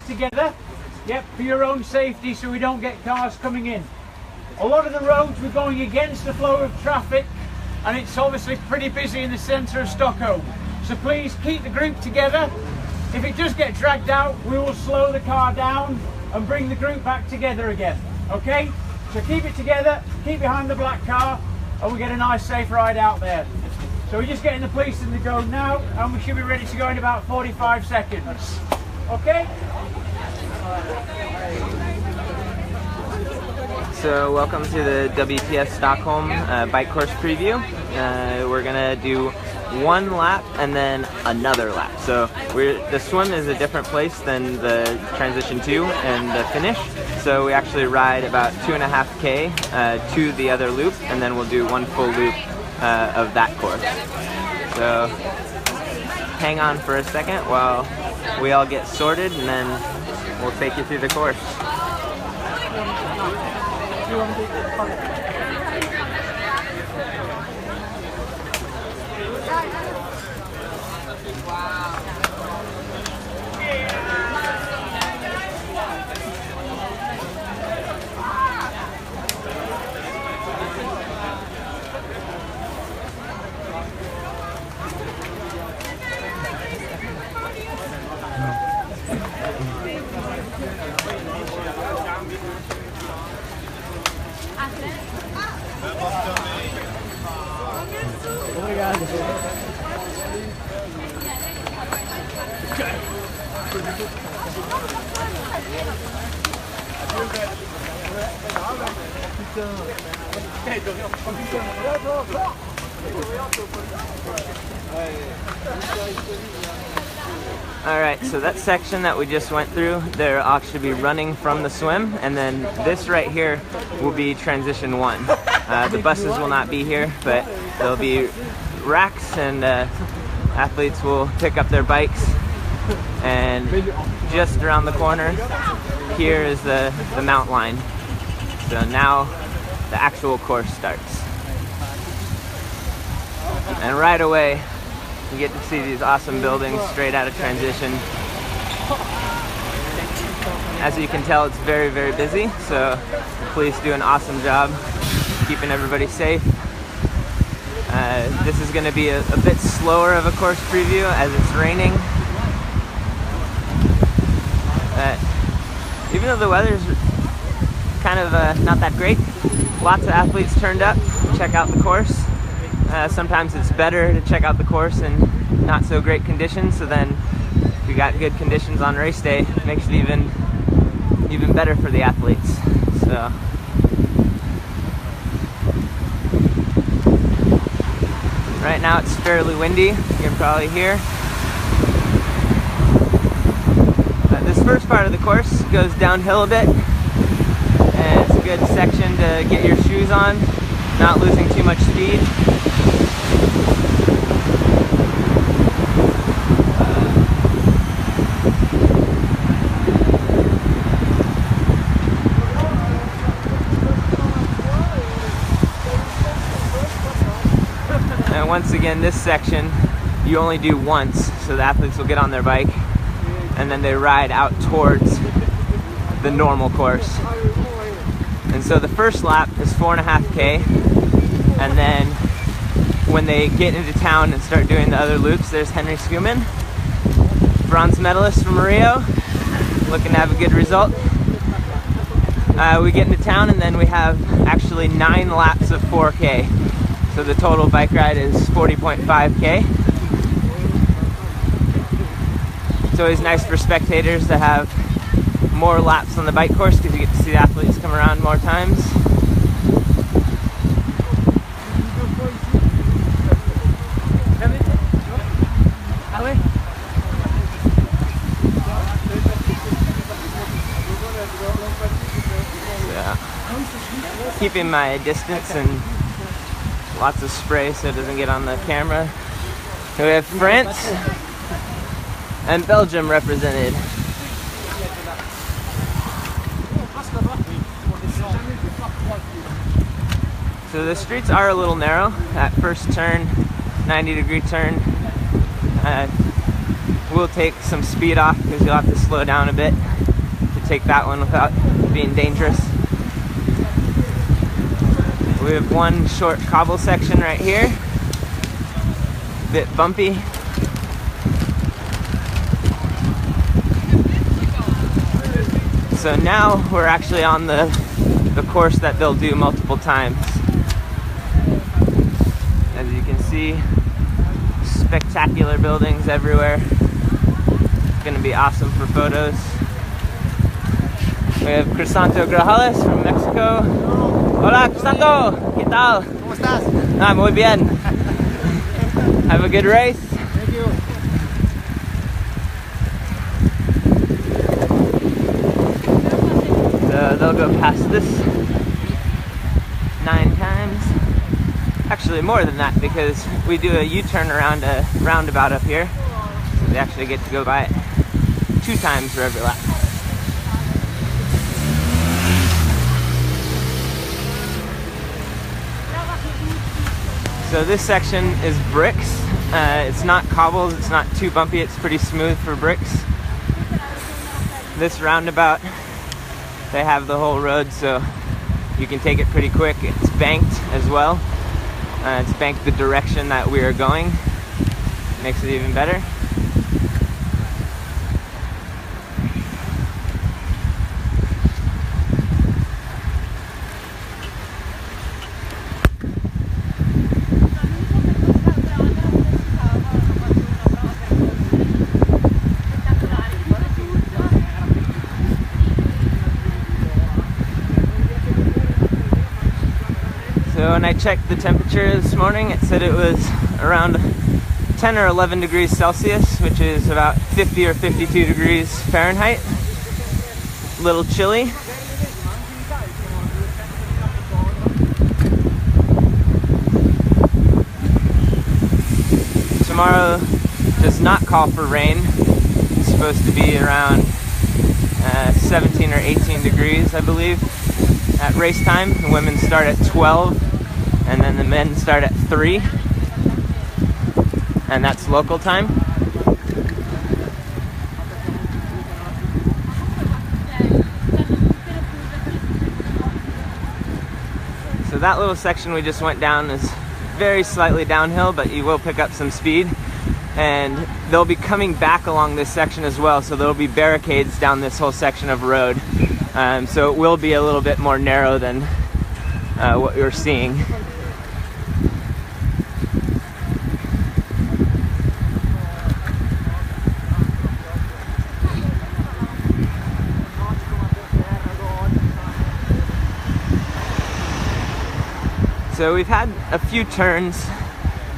together, yep, for your own safety so we don't get cars coming in. A lot of the roads we're going against the flow of traffic and it's obviously pretty busy in the centre of Stockholm. So please keep the group together. If it does get dragged out, we will slow the car down and bring the group back together again, okay? So keep it together, keep behind the black car and we get a nice safe ride out there. So we're just getting the police in the go now and we should be ready to go in about 45 seconds. Okay? So welcome to the Wtsstockholm bike course preview. We're gonna do one lap and then another lap. So the swim is a different place than the transition 2 and the finish. So we actually ride about 2.5K to the other loop and then we'll do one full loop of that course. So hang on for a second while we all get sorted and then we'll take you through the course. Alright, so that section that we just went through, they'll actually be running from the swim, and then this right here will be transition 1. The buses will not be here, but there'll be racks and athletes will pick up their bikes, and just around the corner here is the mount line. So now the actual course starts. And right away you get to see these awesome buildings straight out of transition. As you can tell, it's very, very busy, so the police do an awesome job keeping everybody safe. This is going to be a bit slower of a course preview as it's raining. Even though the weather's kind of not that great, lots of athletes turned up to check out the course. Sometimes it's better to check out the course in not so great conditions, so then if we got good conditions on race day, it makes it even better for the athletes. So right now it's fairly windy, you can probably hear. This first part of the course goes downhill a bit, and it's a good section to get your shoes on, not losing too much speed. And once again, this section you only do once, so the athletes will get on their bike and then they ride out towards the normal course. And so the first lap is 4.5K, and then when they get into town and start doing the other loops, there's Henry Skuman, bronze medalist from Rio, looking to have a good result. We get into town and then we have actually 9 laps of 4K. So the total bike ride is 40.5K. It's always nice for spectators to have more laps on the bike course because you get to see the athletes come around more times. Yeah. Keeping my distance and lots of spray so it doesn't get on the camera. We have France and Belgium represented. So the streets are a little narrow. That first turn, 90-degree turn, will take some speed off because you'll have to slow down a bit to take that one without being dangerous. We have one short cobble section right here, a bit bumpy. So now we're actually on the course that they'll do multiple times. As you can see, spectacular buildings everywhere. It's going to be awesome for photos. We have Crisanto Grajales from Mexico. Hola, Crisanto. ¿Qué tal? ¿Cómo estás? Ah, muy bien. Have a good race. Thank you. So they'll go past this 9 times. Actually more than that, because we do a U-turn around a roundabout up here. So they actually get to go by it 2 times for every lap. So this section is bricks. It's not cobbles, it's not too bumpy, it's pretty smooth for bricks. This roundabout, they have the whole road, so you can take it pretty quick. It's banked as well. It's banked the direction that we are going. Makes it even better. So when I checked the temperature this morning, it said it was around 10 or 11 degrees Celsius, which is about 50 or 52 degrees Fahrenheit. A little chilly. Tomorrow does not call for rain. It's supposed to be around 17 or 18 degrees, I believe, at race time. The women start at 12, and then the men start at 3, and that's local time. So that little section we just went down is very slightly downhill, but you will pick up some speed. And they'll be coming back along this section as well, so there'll be barricades down this whole section of road. So it will be a little bit more narrow than what you're seeing. So we've had a few turns.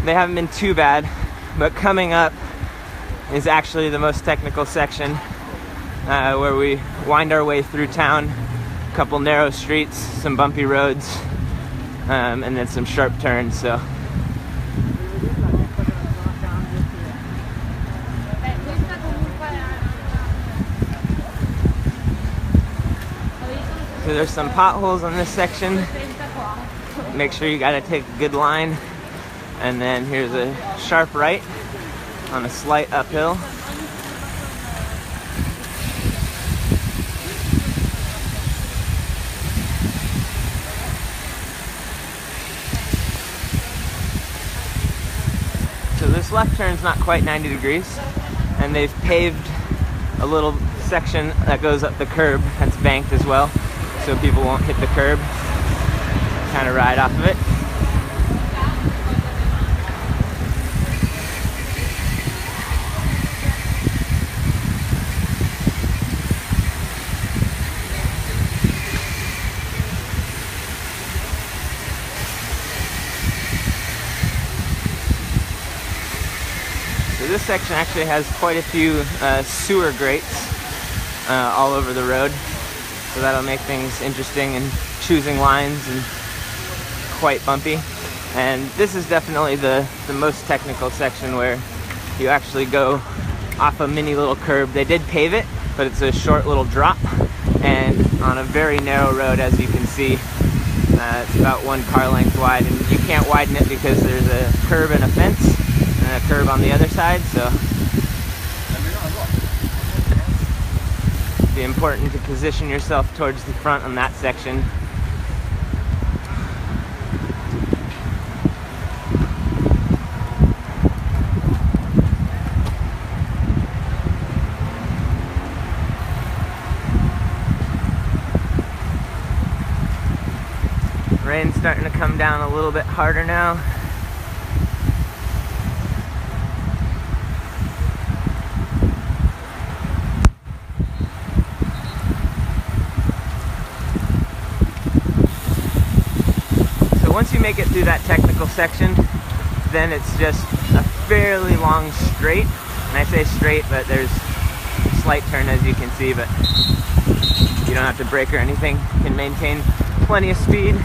They haven't been too bad, but coming up is actually the most technical section, where we wind our way through town, a couple narrow streets, some bumpy roads, and then some sharp turns. So there's some potholes on this section. Make sure you gotta take a good line. And then here's a sharp right on a slight uphill. So this left turn's not quite 90 degrees, and they've paved a little section that goes up the curb that's banked as well, so people won't hit the curb, kind of ride off of it. So this section actually has quite a few sewer grates all over the road, so that'll make things interesting and choosing lines and quite bumpy. And this is definitely the most technical section, where you actually go off a mini little curb. They did pave it, but it's a short little drop, and on a very narrow road, as you can see. It's about 1 car length wide, and you can't widen it because there's a curb and a fence and a curb on the other side. So Be important to position yourself towards the front on that section. Rain's starting to come down a little bit harder now. So once you make it through that technical section, then it's just a fairly long straight. And I say straight, but there's a slight turn, as you can see, but you don't have to brake or anything. You can maintain plenty of speed.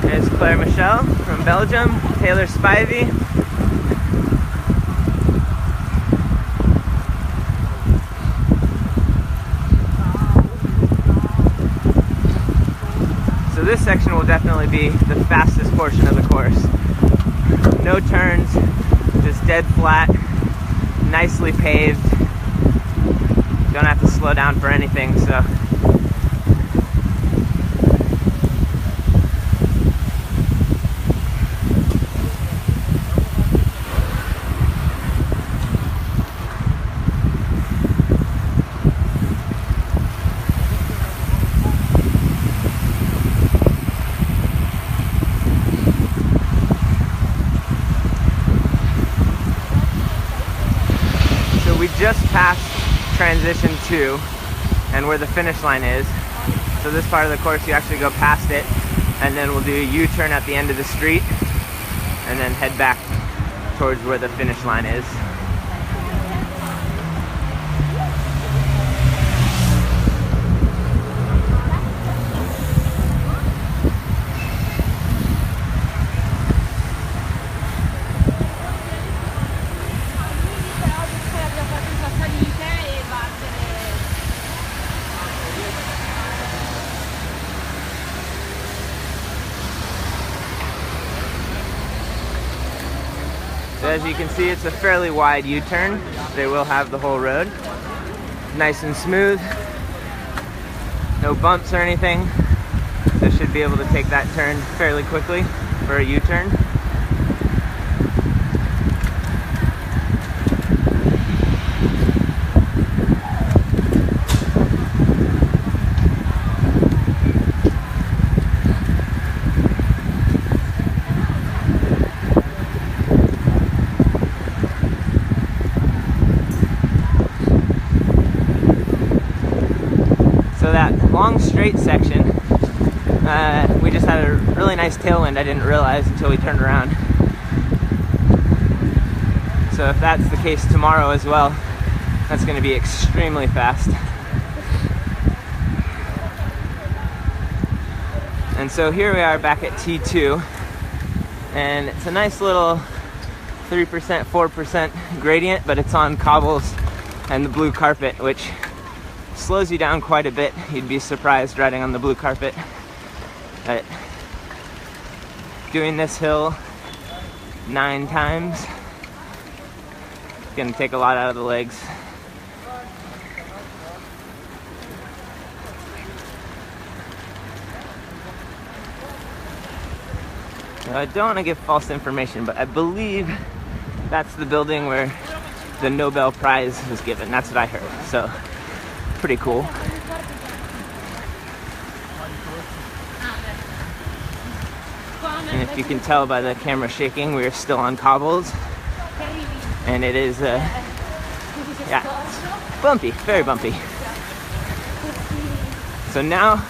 There's Claire Michel from Belgium, Taylor Spivey. So this section will definitely be the fastest portion of the course. No turns, just dead flat, nicely paved. Don't have to slow down for anything, so. We just passed transition 2 and where the finish line is. So this part of the course you actually go past it, and then we'll do a U-turn at the end of the street and then head back towards where the finish line is. So as you can see, it's a fairly wide U-turn. They will have the whole road. Nice and smooth. No bumps or anything. So should be able to take that turn fairly quickly for a U-turn. So that long straight section, we just had a really nice tailwind I didn't realize until we turned around. So if that's the case tomorrow as well, that's going to be extremely fast. And so here we are back at T2, and it's a nice little 3%, 4% gradient, but it's on cobbles and the blue carpet, which slows you down quite a bit. You'd be surprised riding on the blue carpet. But doing this hill 9 times, it's gonna take a lot out of the legs. So I don't want to give false information, but I believe that's the building where the Nobel Prize was given. That's what I heard. So pretty cool. And if you can tell by the camera shaking, we're still on cobbles, and it is yeah, it's bumpy, very bumpy. So now